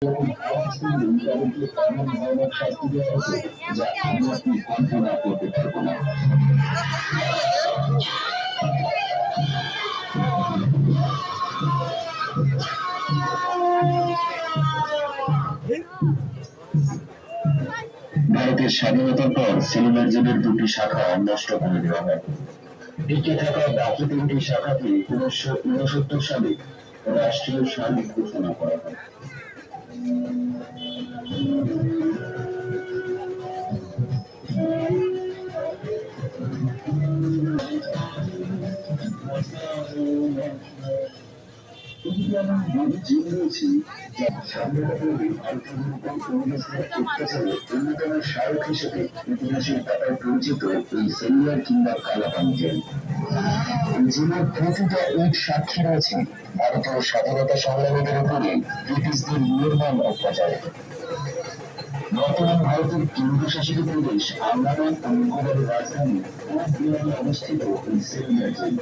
তাদেরকে এমন ভয়ানক শাস্তি দেওয়া হতো যা আমি আপনি কল্পনা করতে পারবো না। ভারতের স্বাধীনতার পর সিনেমার জেলের দুটি শাখা নষ্ট করে দেওয়া হয়। টিকে থাকা বাকি তিনটি শাখাকে 1969 সালে রাষ্ট্রীয় শান ঘোষণা করা হয়। শাহরুখ হিসেবে ইতিহাসের পাতায় পরিচিত এই সেলুলার কিংবা কালাপানি জেল, জেলের প্রতিটা ইট সাক্ষী রয়েছে ভারতীয় স্বাধীনতা সংগ্রামীদের উপরে ব্রিটিশদের নির্মম অত্যাচারে। বর্তমান ভারতের কেন্দ্রশাসিত প্রদেশ আন্দামান ও নিকোবরের রাজধানী পোর্ট ব্লেয়ারে অবস্থিত এই সেলুলার জেল।